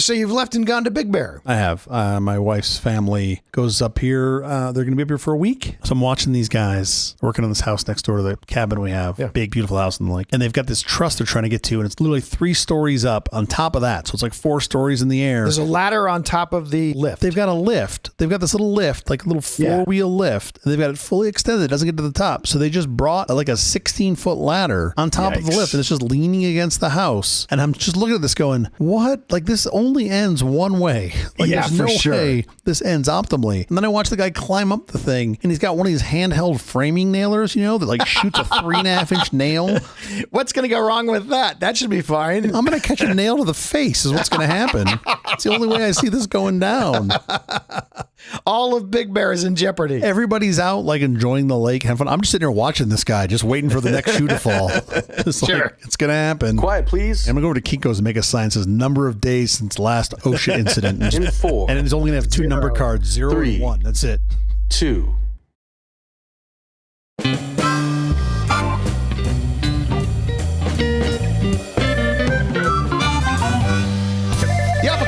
So you've left and gone to Big Bear. I have. My wife's family goes up here. They're going to be up here for a week. So I'm watching these guys working on this house next door to the cabin we have. Yeah. Big, beautiful house in the lake. And they've got this truss they're trying to get to, and it's literally 3 stories up on top of that. So it's like 4 stories in the air. There's a ladder on top of the lift. They've got a lift. They've got this little lift, like a little 4-wheel lift. They've got it fully extended. It doesn't get to the top. So they just brought like a 16-foot ladder on top of the lift, and it's just leaning against the house. And I'm just looking at this going, what? Like, this only ends one way. Like, there's no way this ends optimally. And then I watch the guy climb up the thing, and he's got one of these handheld framing nailers, you know, that like shoots a 3.5-inch nail. What's going to go wrong with that? That should be fine. I'm going to catch a nail to the face is what's going to happen. It's the only way I see this going down. All of Big Bear is in jeopardy. Everybody's out like enjoying the lake, having fun. I'm just sitting here watching this guy, just waiting for the next shoe to fall. It's like, it's going to happen. Quiet, please. I'm going to go over to Kinko's and make a sign that says number of days since last OSHA incident. In 4. And it's only going to have 2 number cards, 0 3, and 1. That's it. 2.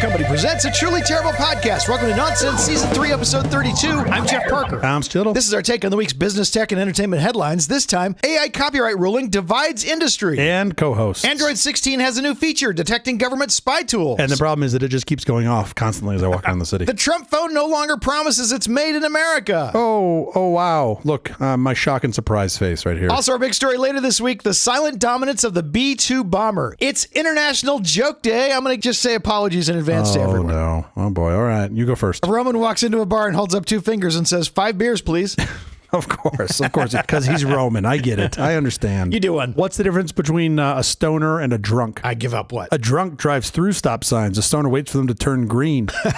Company presents a truly terrible podcast. Welcome to Nonsense Season 3, Episode 32. I'm Jeff Parker. I'm Stittle. This is our take on the week's business, tech, and entertainment headlines. This time, AI copyright ruling divides industry. And co-hosts. Android 16 has a new feature detecting government spy tools. And the problem is that it just keeps going off constantly as I walk around the city. The Trump phone no longer promises it's made in America. Oh, wow. Look, my shock and surprise face right here. Also, our big story later this week, the silent dominance of the B-2 bomber. It's International Joke Day. I'm going to just say apologies in advance to everyone. Oh, no. Oh, boy. All right. You go first. A Roman walks into a bar and holds up 2 fingers and says, 5 beers, please. Of course, because he's Roman. I get it. I understand. You do one. What's the difference between a stoner and a drunk? I give up what? A drunk drives through stop signs. A stoner waits for them to turn green. All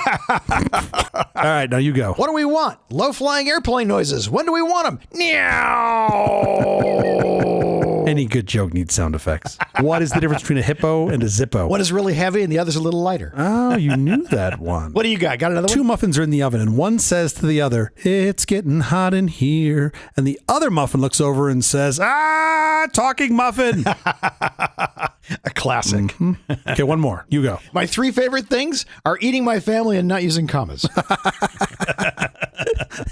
right, now you go. What do we want? Low-flying airplane noises. When do we want them? Meow. Any good joke needs sound effects. What is the difference between a hippo and a Zippo? One is really heavy and the other's a little lighter. Oh, you knew that one. What do you got? Got another one? 2 muffins are in the oven, and one says to the other, "It's getting hot in here." And the other muffin looks over and says, "Talking muffin." A classic. Mm-hmm. Okay, one more. You go. My 3 favorite things are eating my family and not using commas.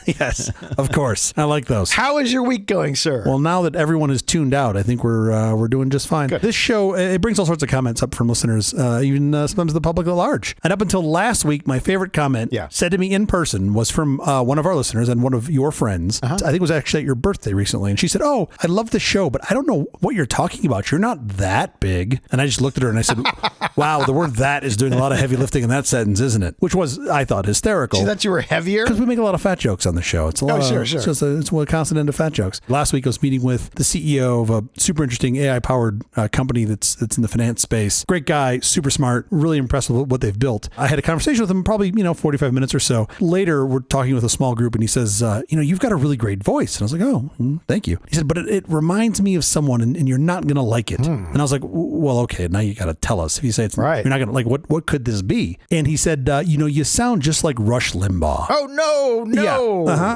Yes, of course. I like those. How is your week going, sir? Well, now that everyone is tuned out, I think we're doing just fine. Good. This show, it brings all sorts of comments up from listeners, even sometimes the public at large. And up until last week, my favorite comment said to me in person was from one of our listeners and one of your friends. I think it was actually at your birthday recently. And she said, "Oh, I love the show, but I don't know what you're talking about. You're not that big." And I just looked at her and I said, "Wow, the word 'that' is doing a lot of heavy lifting in that sentence, isn't it?" Which was, I thought, hysterical. She thought you were heavier? Because we make a lot of fat jokes on the show. It's a lot sure. It's just it's a constant end of fat jokes. Last week I was meeting with the CEO of a super interesting AI-powered company that's in the finance space. Great guy, super smart, really impressed with what they've built. I had a conversation with him probably 45 minutes or so. Later, we're talking with a small group, and he says, "You've got a really great voice." And I was like, "Oh, thank you." He said, "But it reminds me of someone, and you're not going to like it." And I was like, "Well, okay, now you got to tell us." If you say it's right, you're not going to like, what could this be? And he said, "You sound just like Rush Limbaugh." Oh, no. Yeah.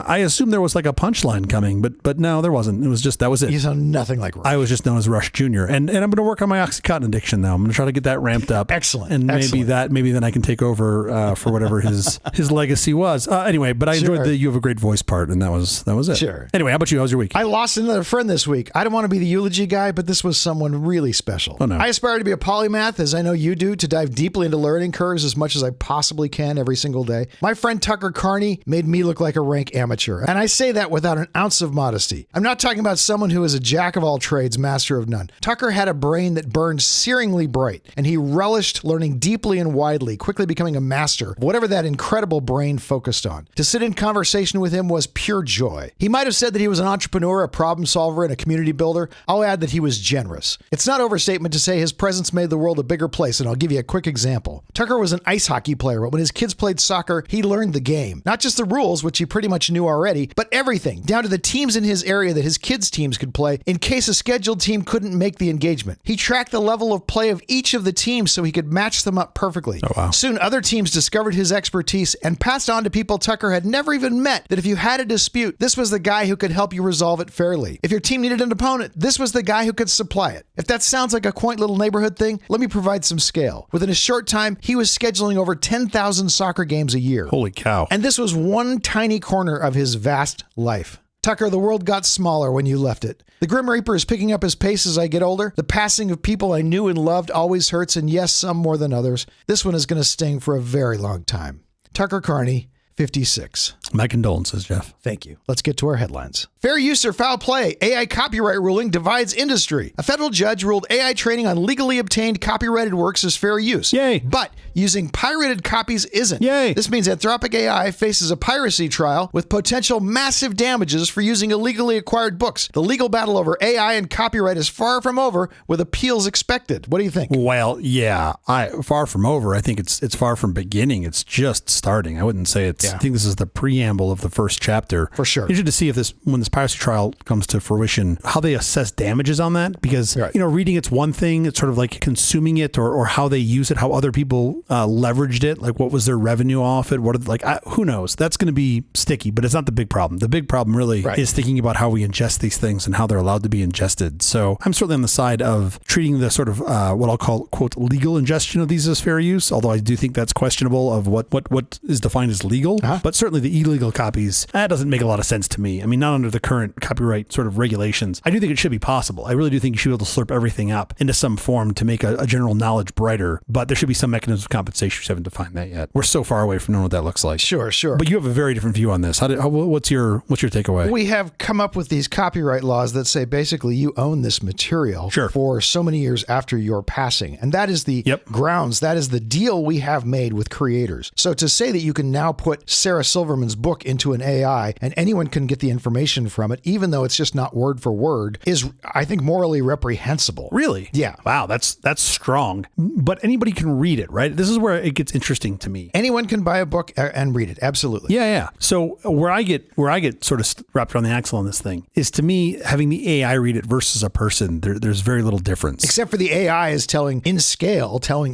I assumed there was like a punchline coming, but no, there wasn't. It was just, that was it. You sound nothing like Rush. I was just known as Rush Jr. And I'm going to work on my Oxycontin addiction now. I'm going to try to get that ramped up. Excellent. And maybe then I can take over for whatever his legacy was. Anyway, but I enjoyed the "you have a great voice" part, and that was it. Sure. Anyway, how about you? How was your week? I lost another friend this week. I don't want to be the eulogy guy, but this was someone really special. Oh, no. I aspire to be a polymath, as I know you do, to dive deeply into learning curves as much as I possibly can every single day. My friend Tucker Carney made me look like a rank amateur, and I say that without an ounce of modesty. I'm not talking about someone who is a jack of all trades, master of none. Tucker had a brain that burned searingly bright, and he relished learning deeply and widely, quickly becoming a master of whatever that incredible brain focused on. To sit in conversation with him was pure joy. He might have said that he was an entrepreneur, a problem solver, and a community builder. I'll add that he was generous. It's not overstatement to say his presence made the world a bigger place, and I'll give you a quick example. Tucker was an ice hockey player, but when his kids played soccer, he learned the game. Not just the rules, which he pretty pretty much knew already, but everything, down to the teams in his area that his kids' teams could play in case a scheduled team couldn't make the engagement. He tracked the level of play of each of the teams so he could match them up perfectly. Oh, wow. Soon, other teams discovered his expertise and passed on to people Tucker had never even met that if you had a dispute, this was the guy who could help you resolve it fairly. If your team needed an opponent, this was the guy who could supply it. If that sounds like a quaint little neighborhood thing, let me provide some scale. Within a short time, he was scheduling over 10,000 soccer games a year. Holy cow. And this was one tiny corner of his vast life. Tucker, the world got smaller when you left it. The Grim Reaper is picking up his pace as I get older. The passing of people I knew and loved always hurts, and yes, some more than others. This one is going to sting for a very long time. Tucker Carney, 56. My condolences, Jeff. Thank you. Let's get to our headlines. Fair use or foul play, AI copyright ruling divides industry. A federal judge ruled AI training on legally obtained copyrighted works as fair use. Yay. But using pirated copies isn't. Yay. This means Anthropic AI faces a piracy trial with potential massive damages for using illegally acquired books. The legal battle over AI and copyright is far from over, with appeals expected. What do you think? Well, yeah, far from over. I think it's far from beginning. It's just starting. I wouldn't say it's. I think this is the preamble of the first chapter. For sure. Interested to see if when this piracy trial comes to fruition, how they assess damages on that. Because, reading it's one thing. It's sort of like consuming it or how they use it, how other people leveraged it. Like what was their revenue off it? Who knows? That's going to be sticky, but it's not the big problem. The big problem really is thinking about how we ingest these things and how they're allowed to be ingested. So I'm certainly on the side of treating the sort of what I'll call, quote, legal ingestion of these as fair use. Although I do think that's questionable of what is defined as legal. But certainly the illegal copies, that doesn't make a lot of sense to me. I mean, not under the current copyright sort of regulations. I do think it should be possible. I really do think you should be able to slurp everything up into some form to make a general knowledge brighter, but there should be some mechanism of compensation. We haven't defined that yet. We're so far away from knowing what that looks like. Sure. But you have a very different view on this. What's your takeaway? We have come up with these copyright laws that say basically you own this material for so many years after your passing. And that is the grounds. That is the deal we have made with creators. So to say that you can now put Sarah Silverman's book into an AI and anyone can get the information from it, even though it's just not word for word, is, I think, morally reprehensible. Really? Yeah. Wow, that's strong. But anybody can read it, right? This is where it gets interesting to me. Anyone can buy a book and read it. Absolutely. Yeah. So where I get sort of wrapped around the axle on this thing is, to me, having the AI read it versus a person, there's very little difference. Except for the AI is telling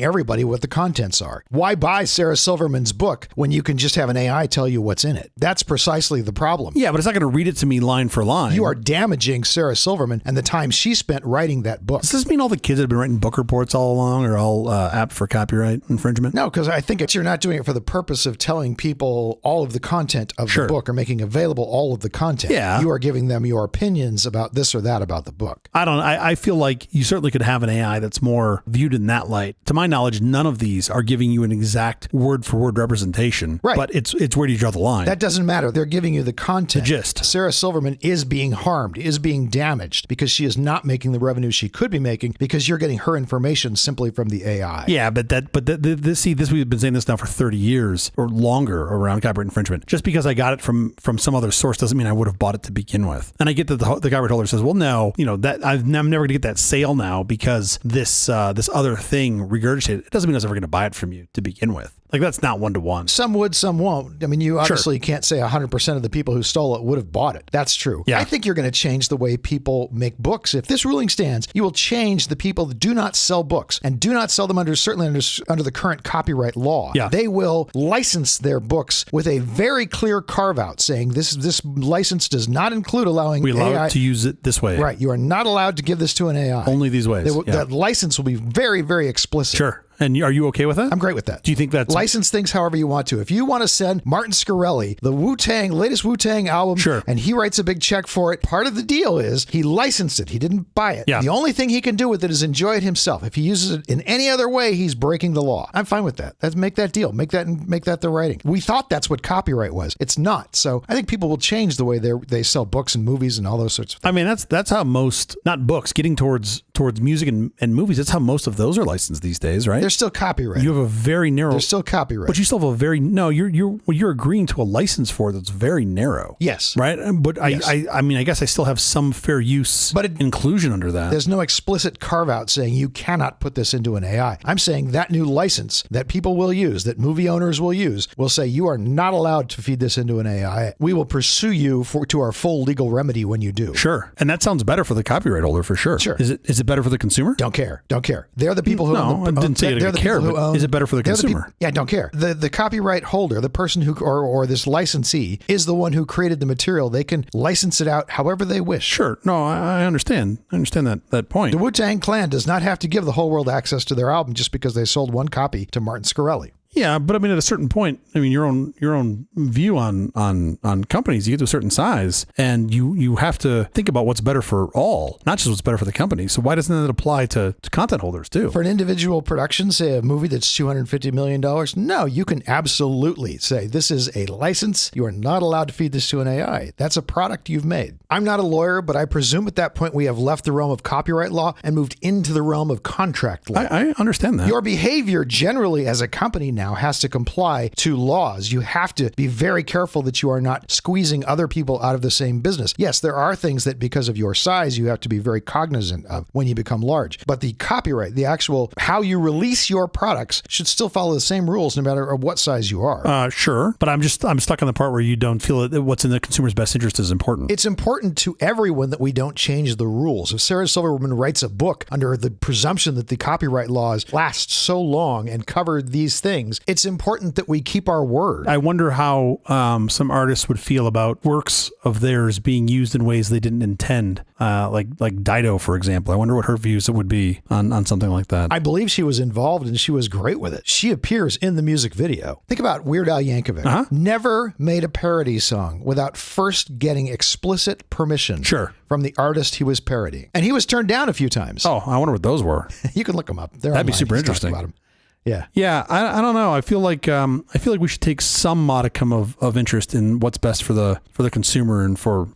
everybody what the contents are. Why buy Sarah Silverman's book when you can just have an AI tell you what's in it? That's precisely the problem. Yeah, but it's not going to read it to me line for line. You are damaging Sarah Silverman and the time she spent writing that book. Does this mean all the kids that have been writing book reports all along are all apt for copyright infringement? No, because I think you're not doing it for the purpose of telling people all of the content of the book or making available all of the content. Yeah. You are giving them your opinions about this or that about the book. I feel like you certainly could have an AI that's more viewed in that light. To my knowledge, none of these are giving you an exact word for word representation. Right. But it's where do you draw the line? That doesn't matter. They're giving you the content. The gist. Sarah Silverman is being harmed, is being damaged because she is not making the revenue she could be making because you're getting her information simply from the AI. Yeah, but this we've been saying this now for 30 years or longer around copyright infringement. Just because I got it from some other source doesn't mean I would have bought it to begin with. And I get that the copyright holder says, well, no, that I'm never going to get that sale now because this other thing regurgitated. It doesn't mean I was ever going to buy it from you to begin with. Like, that's not one-to-one. Some would, some won't. I mean, you obviously can't say 100% of the people who stole it would have bought it. That's true. Yeah. I think you're going to change the way people make books. If this ruling stands, you will change the people that do not sell books and do not sell them under the current copyright law. Yeah. They will license their books with a very clear carve-out saying this license does not include allowing we allow AI to use it this way. Right. You are not allowed to give this to an AI. Only these ways. That license will be very, very explicit. Sure. And are you okay with that? I'm great with that. Do you think that's... License things however you want to. If you want to send Martin Scarelli the latest Wu-Tang album, and he writes a big check for it, part of the deal is he licensed it. He didn't buy it. Yeah. The only thing he can do with it is enjoy it himself. If he uses it in any other way, he's breaking the law. I'm fine with that. Let's make that deal. Make that the writing. We thought that's what copyright was. It's not. So I think people will change the way they sell books and movies and all those sorts of things. I mean, that's how most, not books, getting towards music and movies, that's how most of those are licensed these days, right? They're still copyrighted. You have a very narrow. They're still copyrighted. But you still have a very no. You're agreeing to a license for it that's very narrow. Yes. Right. But Yes. I mean I guess I still have some fair use, inclusion under that. There's no explicit carve out saying you cannot put this into an AI. I'm saying that new license that people will use, that movie owners will use, will say you are not allowed to feed this into an AI. We will pursue you to our full legal remedy when you do. Sure. And that sounds better for the copyright holder for sure. Sure. Is it better for the consumer? Don't care. They're the people who No, I didn't say you didn't care, but is it better for the consumer? Don't care. The copyright holder, the person who or this licensee is the one who created the material. They can license it out however they wish. Sure. No, I understand. I understand that point. The Wu-Tang Clan does not have to give the whole world access to their album just because they sold one copy to Martin Scarelli. Yeah, but I mean, at a certain point, I mean, your own view on companies, you get to a certain size, and you have to think about what's better for all, not just what's better for the company. So why doesn't that apply to content holders too? For an individual production, say a movie that's $250 million, no, you can absolutely say this is a license. You are not allowed to feed this to an AI. That's a product you've made. I'm not a lawyer, but I presume at that point we have left the realm of copyright law and moved into the realm of contract law. I understand that. Your behavior generally as a company now has to comply to laws. You have to be very careful that you are not squeezing other people out of the same business. Yes, there are things that because of your size, you have to be very cognizant of when you become large. But the copyright, the actual how you release your products should still follow the same rules no matter what size you are. Sure. But I'm stuck on the part where you don't feel that what's in the consumer's best interest is important. It's important to everyone that we don't change the rules. If Sarah Silverman writes a book under the presumption that the copyright laws last so long and cover these things, it's important that we keep our word. I wonder how some artists would feel about works of theirs being used in ways they didn't intend, like Dido, for example. I wonder what her views would be on something like that. I believe she was involved and she was great with it. She appears in the music video. Think about Weird Al Yankovic. Never made a parody song without first getting explicit permission from the artist he was parodying. And he was turned down a few times. Oh, I wonder what those were. You can look them up. That'd be super interesting. About them. Yeah. Yeah. I don't know. I feel like we should take some modicum of interest in what's best for the consumer and for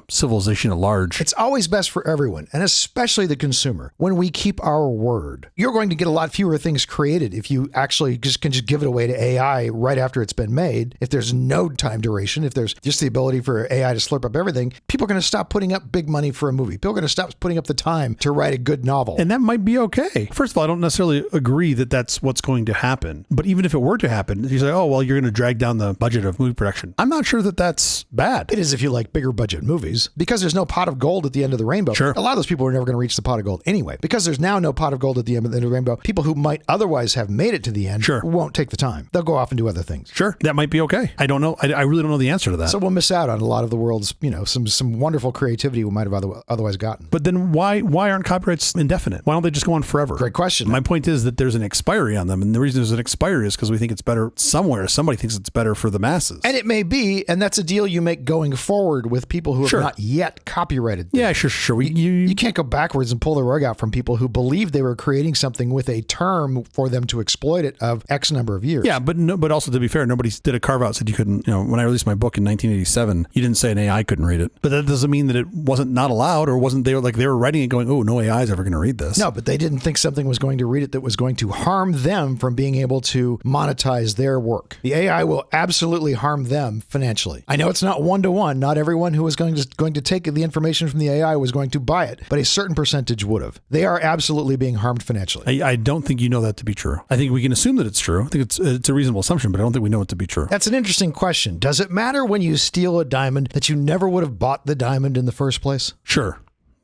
civilization at large. It's always best for everyone, and especially the consumer, when we keep our word. You're going to get a lot fewer things created if you actually can give it away to AI right after it's been made. If there's no time duration, if there's just the ability for AI to slurp up everything, people are going to stop putting up big money for a movie. People are going to stop putting up the time to write a good novel. And that might be okay. First of all, I don't necessarily agree that that's what's going to happen. But even if it were to happen, you say, oh, well, you're going to drag down the budget of movie production. I'm not sure that that's bad. It is if you like bigger budget movies, because there's no pot of gold at the end of the rainbow. Sure. A lot of those people are never going to reach the pot of gold anyway. Because there's now no pot of gold at the end of the rainbow, people who might otherwise have made it to the end won't take the time. They'll go off and do other things. Sure. That might be okay. I don't know. I really don't know the answer to that. So we'll miss out on a lot of the world's, some wonderful creativity we might have otherwise gotten. But then why aren't copyrights indefinite? Why don't they just go on forever? Great question. My point is that there's an expiry on them. And the reason there's an expiry is because we think it's better somewhere. Somebody thinks it's better for the masses. And it may be, and that's a deal you make going forward with people who have not yet copyrighted things. Yeah, sure. You can't go backwards and pull the rug out from people who believed they were creating something with a term for them to exploit it of X number of years. Yeah, but also to be fair, nobody did a carve out said you couldn't, when I released my book in 1987, you didn't say an AI couldn't read it. But that doesn't mean that it wasn't not allowed or wasn't they were writing it going, oh, no AI is ever going to read this. No, but they didn't think something was going to read it that was going to harm them from being able to monetize their work. The AI will absolutely harm them financially. I know it's not one-to-one. Not everyone who was going to take the information from the AI was going to buy it, but a certain percentage would have. They are absolutely being harmed financially. I don't think you know that to be true. I think we can assume that it's true. I think it's a reasonable assumption, but I don't think we know it to be true. That's an interesting question. Does it matter when you steal a diamond that you never would have bought the diamond in the first place? Sure.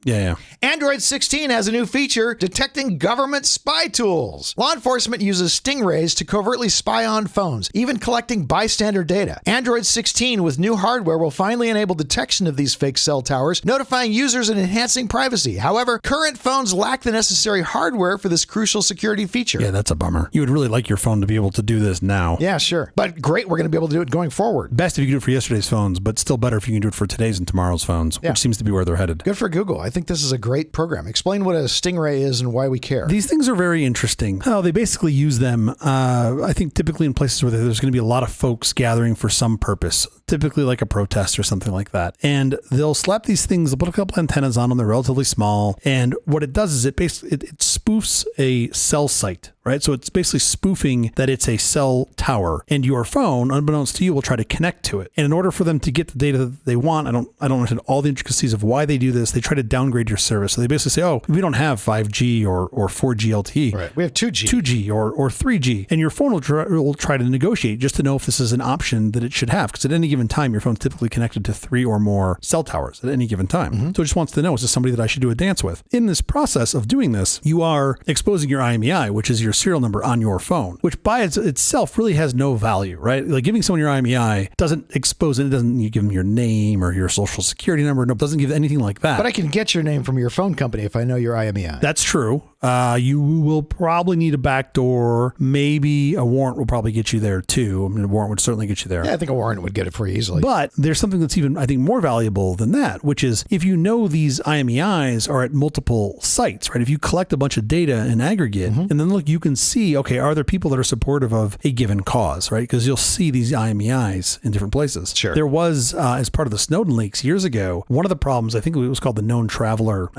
Yeah. Android 16 has a new feature detecting government spy tools. Law enforcement uses stingrays to covertly spy on phones, even collecting bystander data. Android 16 with new hardware will finally enable detection of these fake cell towers, notifying users and enhancing privacy. However, current phones lack the necessary hardware for this crucial security feature. Yeah, that's a bummer. You would really like your phone to be able to do this now. Yeah, sure. But great, we're going to be able to do it going forward. Best if you can do it for yesterday's phones, but still better if you can do it for today's and tomorrow's phones, which seems to be where they're headed. Good for Google. I think this is a great program. Explain what a Stingray is and why we care. These things are very interesting. Oh, they basically use them, I think, typically in places where there's going to be a lot of folks gathering for some purpose, typically like a protest or something like that. And they'll slap these things, they'll put a couple antennas on them, they're relatively small. And what it does is it spoofs a cell site, right? right? So it's basically spoofing that it's a cell tower, and your phone, unbeknownst to you, will try to connect to it. And in order for them to get the data that they want, I don't understand all the intricacies of why they do this. They try to downgrade your service. So they basically say, oh, we don't have 5G or 4G LTE. Right. We have 2G. 2G or 3G. And your phone will try to negotiate just to know if this is an option that it should have. Because at any given time, your phone's typically connected to 3 or more cell towers at any given time. Mm-hmm. So it just wants to know, is this somebody that I should do a dance with? In this process of doing this, you are exposing your IMEI, which is your serial number on your phone, which by itself really has no value, right? Like giving someone your IMEI doesn't expose it. It doesn't give them your name or your social security number. No, it doesn't give anything like that. But I can get your name from your phone company if I know your IMEI. That's true. You will probably need a backdoor. Maybe a warrant will probably get you there too. I mean, a warrant would certainly get you there. Yeah, I think a warrant would get it for you easily. But there's something that's even, I think, more valuable than that, which is if you know these IMEIs are at multiple sites, right? If you collect a bunch of data in aggregate, and then look, you can see, okay, are there people that are supportive of a given cause, right? Because you'll see these IMEIs in different places. Sure. There was, as part of the Snowden leaks years ago, one of the problems, I think it was called the known traveler,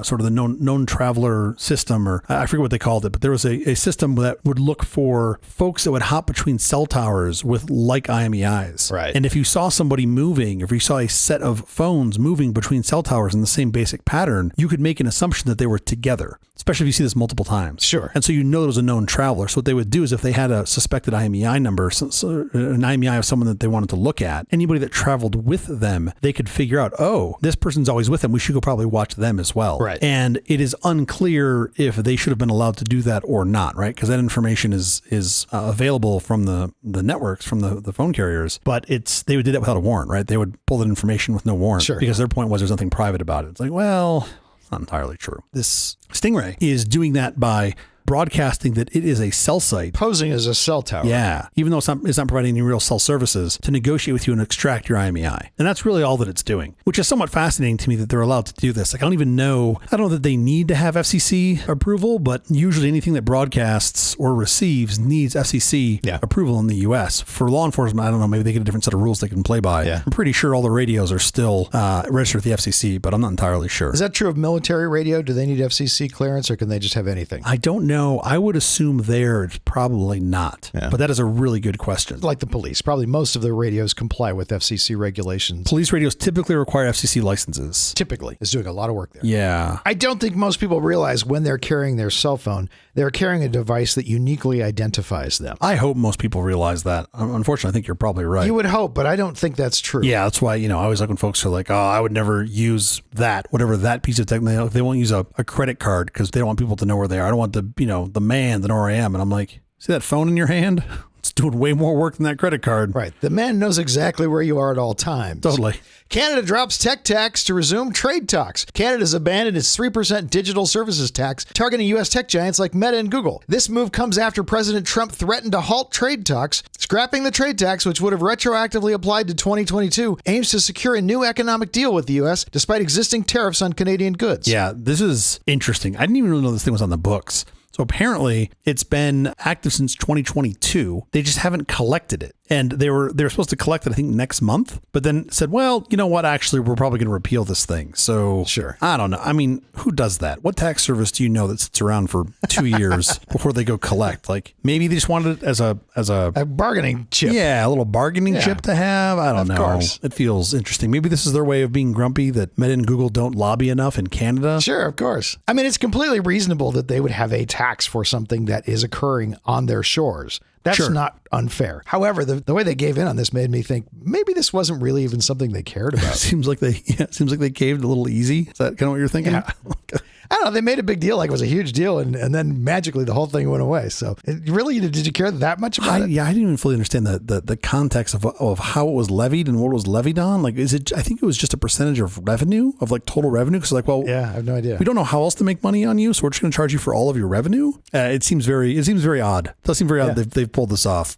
sort of the known traveler system, or I forget what they called it, but there was a system that would look for folks that would hop between cell towers with like IMEIs. Right. And if you saw somebody moving, if you saw a set of phones moving between cell towers in the same basic pattern, you could make an assumption that they were together, especially if you see this multiple times. Sure. And so you know there was a known traveler. So what they would do is if they had a suspected IMEI number, so an IMEI of someone that they wanted to look at, anybody that traveled with them, they could figure out, oh, this person's always with them. We should go probably watch them as well. Right. And it is unclear if they should have been allowed to do that or not, right? Because that information is available from the networks, from the phone carriers, but they would do that without a warrant, right? They would pull that information with no warrant. Sure. Because their point was there's nothing private about it. It's like, well, it's not entirely true. This Stingray is doing that by broadcasting that it is a cell site. Posing as a cell tower. Yeah. Even though it's not providing any real cell services to negotiate with you and extract your IMEI. And that's really all that it's doing, which is somewhat fascinating to me that they're allowed to do this. Like, I don't know that they need to have FCC approval, but usually anything that broadcasts or receives needs FCC approval in the US. For law enforcement, I don't know, maybe they get a different set of rules they can play by. Yeah. I'm pretty sure all the radios are still registered with the FCC, but I'm not entirely sure. Is that true of military radio? Do they need FCC clearance or can they just have anything? I don't know. I would assume there it's probably not, but that is a really good question. Like the police, probably most of their radios comply with FCC regulations. Police radios typically require FCC licenses. Typically. It's doing a lot of work there. Yeah. I don't think most people realize when they're carrying their cell phone, they're carrying a device that uniquely identifies them. I hope most people realize that. Unfortunately, I think you're probably right. You would hope, but I don't think that's true. Yeah, that's why, I always like when folks are like, oh, I would never use that, whatever that piece of technology. They won't use a credit card because they don't want people to know where they are. I don't want the man to know where I am. And I'm like, see that phone in your hand? It's doing way more work than that credit card. Right. The man knows exactly where you are at all times. Totally. Canada drops tech tax to resume trade talks. Canada's abandoned its 3% digital services tax, targeting U.S. tech giants like Meta and Google. This move comes after President Trump threatened to halt trade talks. Scrapping the trade tax, which would have retroactively applied to 2022, aims to secure a new economic deal with the U.S. despite existing tariffs on Canadian goods. Yeah, this is interesting. I didn't even really know this thing was on the books. So apparently it's been active since 2022. They just haven't collected it. And they were supposed to collect it, I think, next month, but then said, well, you know what? Actually, we're probably going to repeal this thing. So sure. I don't know. I mean, who does that? What tax service do you know that sits around for 2 years before they go collect? Like maybe they just wanted it as a bargaining chip. Yeah, a little bargaining chip to have. I don't know. Of course. It feels interesting. Maybe this is their way of being grumpy that Meta and Google don't lobby enough in Canada. Sure, of course. I mean, it's completely reasonable that they would have a tax for something that is occurring on their shores. That's not unfair. However, the way they gave in on this made me think maybe this wasn't really even something they cared about. Seems like they caved a little easy. Is that kind of what you're thinking? Yeah. I don't know. They made a big deal, like it was a huge deal, and then magically the whole thing went away. So really, did you care that much about it? Yeah, I didn't even fully understand the context of how it was levied and what it was levied on. Like, I think it was just a percentage of revenue, of like total revenue. Because like, well, yeah, I have no idea. We don't know how else to make money on you, so we're just going to charge you for all of your revenue. It seems very odd. It does seem very odd they've pulled this off.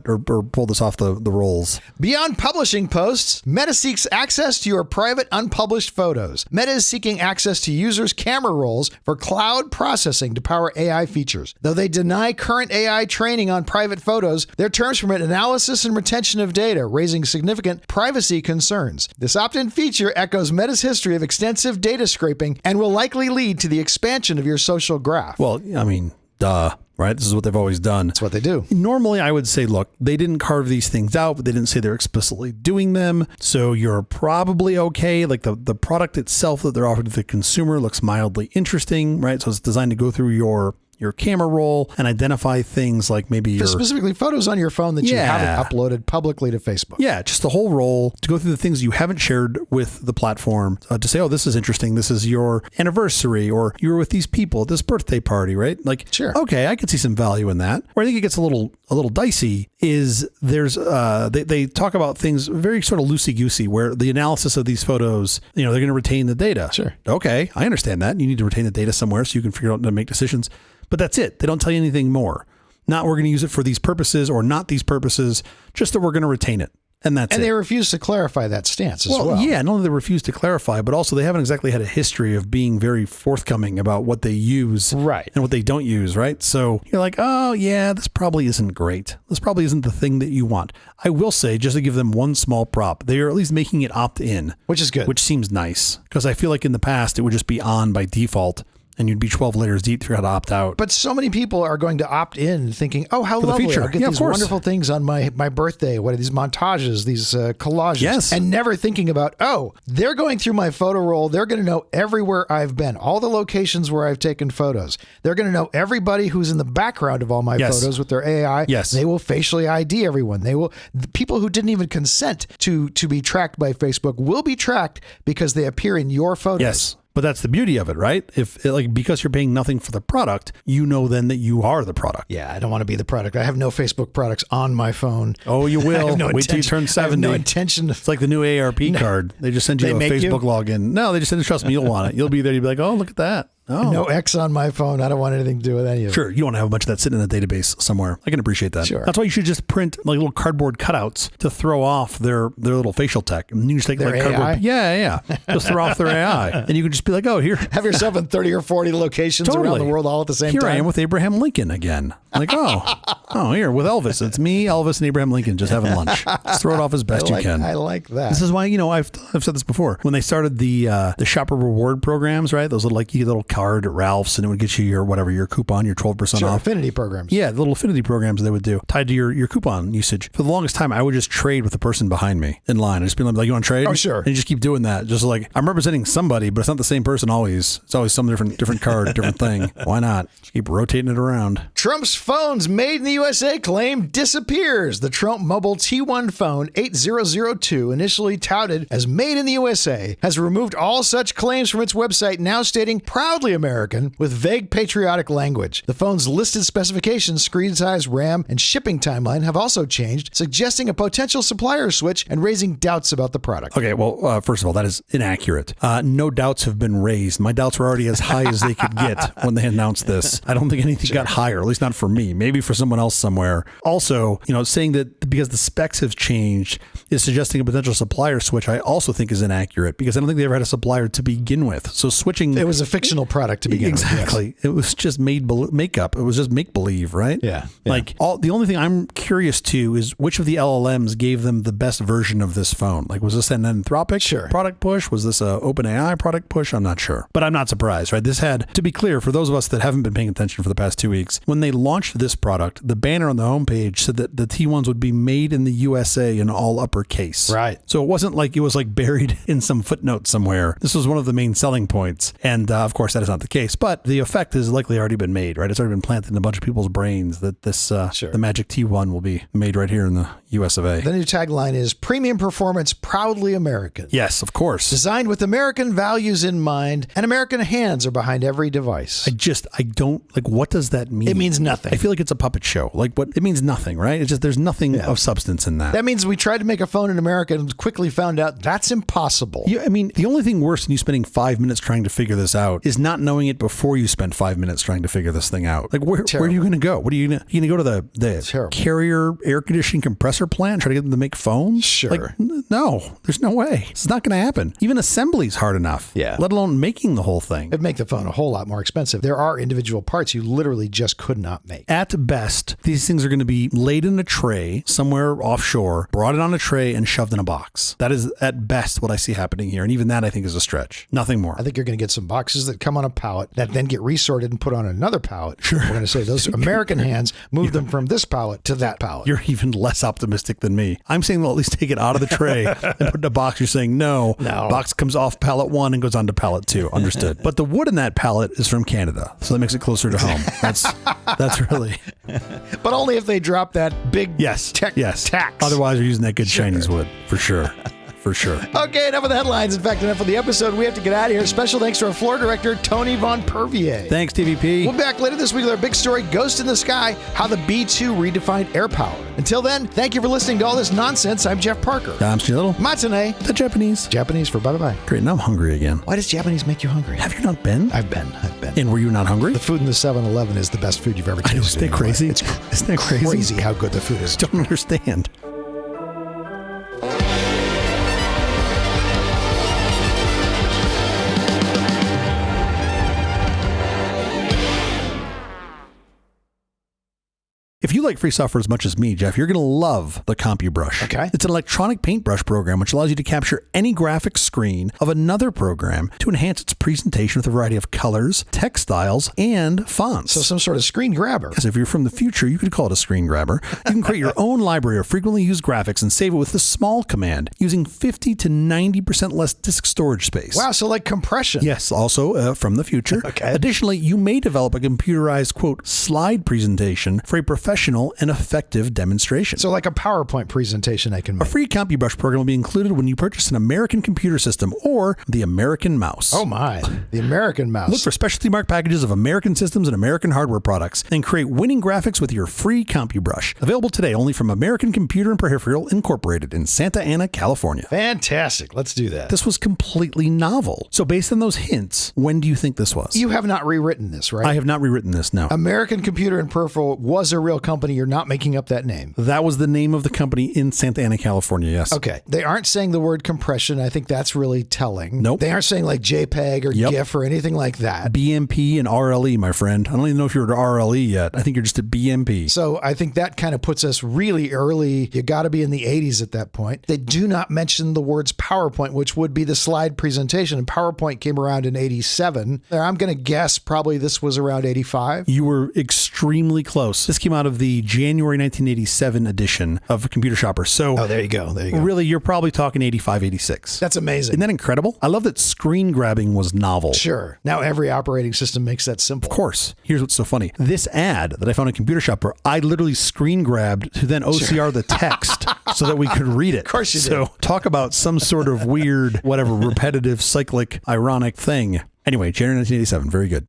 Or pull this off the rolls. Beyond publishing posts, Meta seeks access to your private unpublished photos. Meta is seeking access to users' camera rolls for cloud processing to power AI features. Though they deny current AI training on private photos, their terms permit analysis and retention of data, raising significant privacy concerns. This opt-in feature echoes Meta's history of extensive data scraping and will likely lead to the expansion of your social graph. Well, I mean, duh. right? This is what they've always done. That's what they do. Normally, I would say, look, they didn't carve these things out, but they didn't say they're explicitly doing them. So you're probably okay. Like the product itself that they're offering to the consumer looks mildly interesting, right? So it's designed to go through your camera roll and identify things like maybe specifically photos on your phone that you haven't uploaded publicly to Facebook. Yeah, just the whole roll to go through the things you haven't shared with the platform to say, oh, this is interesting. This is your anniversary, or you were with these people at this birthday party, right? Like, sure. Okay, I could see some value in that. Where I think it gets a little dicey is there's they talk about things very sort of loosey-goosey, where the analysis of these photos, they're going to retain the data. Sure. Okay, I understand that. You need to retain the data somewhere so you can figure out how to make decisions. But that's it. They don't tell you anything more. Not we're going to use it for these purposes or not these purposes, just that we're going to retain it. And that's it. And they refuse to clarify that stance as well. Yeah, not only they refuse to clarify, but also they haven't exactly had a history of being very forthcoming about what they use and what they don't use, right? So you're like, oh, yeah, this probably isn't great. This probably isn't the thing that you want. I will say, just to give them one small prop, they are at least making it opt-in. Which is good. Which seems nice, because I feel like in the past, it would just be on by default. And you'd be 12 layers deep to figure out how to opt out. But so many people are going to opt in thinking, oh, how lovely. I'll get these wonderful things on my birthday. What are these montages, these collages? Yes. And never thinking about, oh, they're going through my photo roll. They're going to know everywhere I've been, all the locations where I've taken photos. They're going to know everybody who's in the background of all my photos with their AI. Yes. They will facially ID everyone. The people who didn't even consent to be tracked by Facebook will be tracked because they appear in your photos. Yes. But that's the beauty of it, right? Because you're paying nothing for the product, then that you are the product. Yeah, I don't want to be the product. I have no Facebook products on my phone. Oh, you will. Wait till you turn 70. I have no intention. It's like the new ARP card. They just send you a Facebook login. No, they just send, trust me, you'll want it. You'll be there. You'll be like, oh, look at that. Oh. No X on my phone. I don't want anything to do with any of it. Sure. You don't want to have a bunch of that sitting in a database somewhere. I can appreciate that. Sure. That's why you should just print like little cardboard cutouts to throw off their little facial tech. And you just take their like cardboard. AI? Yeah. Just throw off their AI. And you can just be like, oh, here. Have yourself in 30 or 40 locations around the world all at the same time. Here I am with Abraham Lincoln again. Like, here with Elvis. It's me, Elvis, and Abraham Lincoln just having lunch. Just throw it off as best you can. I like that. This is why, I've said this before. When they started the shopper reward programs, right? Those little, you get a little card at Ralph's and it would get you your coupon, your 12% off. Affinity programs. Yeah, the little affinity programs they would do tied to your coupon usage. For the longest time, I would just trade with the person behind me in line. I'd just be like, you want to trade? Oh, sure. And you just keep doing that. Just like, I'm representing somebody, but it's not the same person always. It's always some different card, different thing. Why not? Just keep rotating it around. Trump's phones made in the USA claim disappears. The Trump Mobile T1 phone 8002, initially touted as made in the USA, has removed all such claims from its website, now stating proudly American with vague patriotic language. The phone's listed specifications, screen size, RAM, and shipping timeline have also changed, suggesting a potential supplier switch and raising doubts about the product. Okay, well, first of all, that is inaccurate. No doubts have been raised. My doubts were already as high as they could get when they announced this. I don't think anything got higher, at least not for me. Maybe for someone else somewhere. Also, saying that because the specs have changed is suggesting a potential supplier switch, I also think is inaccurate because I don't think they ever had a supplier to begin with. So switching... It was a fictional product to begin with. Exactly. Yes. It was just makeup. It was just make-believe, right? Yeah. Like, the only thing I'm curious to is which of the LLMs gave them the best version of this phone? Like, was this an Anthropic product push? Was this a OpenAI product push? I'm not sure. But I'm not surprised, right? This had, to be clear, for those of us that haven't been paying attention for the past 2 weeks, when they launched this product, the banner on the homepage said that the T1s would be made in the USA in all uppercase. Right. So it wasn't like it was like buried in some footnote somewhere. This was one of the main selling points. And of course, that is not the case. But the effect has likely already been made, right? It's already been planted in a bunch of people's brains that this the Magic T1 will be made right here in the US of A. The new tagline is premium performance, proudly American. Yes, of course. Designed with American values in mind, and American hands are behind every device. I don't, what does that mean? It means nothing. I feel like it's a puppet show. It means nothing, right? It's just, there's nothing of substance in that. That means we tried to make a phone in America and quickly found out that's impossible. Yeah, I mean, the only thing worse than you spending 5 minutes trying to figure this out is not knowing it before you spend 5 minutes trying to figure this thing out. Like, where are you going to go? What are you going to go to the Carrier air conditioning compressor plant, try to get them to make phones? Sure. No, there's no way. It's not going to happen. Even assembly's hard enough. Yeah. Let alone making the whole thing. It'd make the phone a whole lot more expensive. There are individual parts you literally just could not make. At best, these things are going to be laid in a tray somewhere offshore, brought in on a tray tray and shoved in a box. That is at best what I see happening here. And even that I think is a stretch. Nothing more. I think you're going to get some boxes that come on a pallet that then get resorted and put on another pallet. Sure. We're going to say those American hands move them from this pallet to that pallet. You're even less optimistic than me. I'm saying they'll at least take it out of the tray and put it in a box. You're saying no. Box comes off pallet 1 and goes on to pallet 2. Understood. But the wood in that pallet is from Canada, so that makes it closer to home. That's really. But only if they drop that big tax. Otherwise, you're using that good Chinese wood for sure. For sure. Okay, enough of the headlines. In fact, enough of the episode. We have to get out of here. Special thanks to our floor director, Tony Von Pervier. Thanks, TVP. We'll be back later this week with our big story, Ghost in the Sky, how the B-2 redefined air power. Until then, thank you for listening to all this nonsense. I'm Jeff Parker. I'm Steve Little. Matane. The Japanese. Japanese for bye-bye. Great, now I'm hungry again. Why does Japanese make you hungry? Have you not been? I've been. And were you not hungry? The food in the 7-Eleven is the best food you've ever tasted. I know, isn't that crazy? Isn't that crazy? Crazy how good the food is. I don't understand. If you like free software as much as me, Jeff, you're going to love the Compu-Brush. Okay. It's an electronic paintbrush program which allows you to capture any graphic screen of another program to enhance its presentation with a variety of colors, text styles, and fonts. So some sort of screen grabber. Because if you're from the future, you could call it a screen grabber. You can create your own library of frequently used graphics and save it with the small command using 50 to 90% less disk storage space. Wow, so like compression. Yes, also from the future. Okay. Additionally, you may develop a computerized, quote, slide presentation for a professional and effective demonstration. So like a PowerPoint presentation I can make. A free Compu-Brush program will be included when you purchase an American computer system or the American mouse. Oh my, the American mouse. Look for specialty marked packages of American systems and American hardware products and create winning graphics with your free Compu-Brush. Available today only from American Computer and Peripheral Incorporated in Santa Ana, California. Fantastic. Let's do that. This was completely novel. So based on those hints, when do you think this was? You have not rewritten this, right? I have not rewritten this, no. American Computer and Peripheral was a real company. You're not making up that name. That was the name of the company in Santa Ana, California, yes. Okay. They aren't saying the word compression. I think that's really telling. Nope. They aren't saying like JPEG or GIF or anything like that. BMP and RLE, my friend. I don't even know if you're at RLE yet. I think you're just at BMP. So I think that kind of puts us really early. You got to be in the 80s at that point. They do not mention the words PowerPoint, which would be the slide presentation. And PowerPoint came around in 87. I'm going to guess probably this was around 85. You were extremely close. This came out of the January 1987 edition of Computer Shopper. So there you go. Really, you're probably talking 85, 86. That's amazing. Isn't that incredible? I love that screen grabbing was novel. Sure. Now every operating system makes that simple. Of course. Here's what's so funny. This ad that I found on Computer Shopper, I literally screen grabbed to then OCR the text so that we could read it. Of course you did. So talk about some sort of weird, whatever, repetitive, cyclic, ironic thing. Anyway, January 1987. Very good.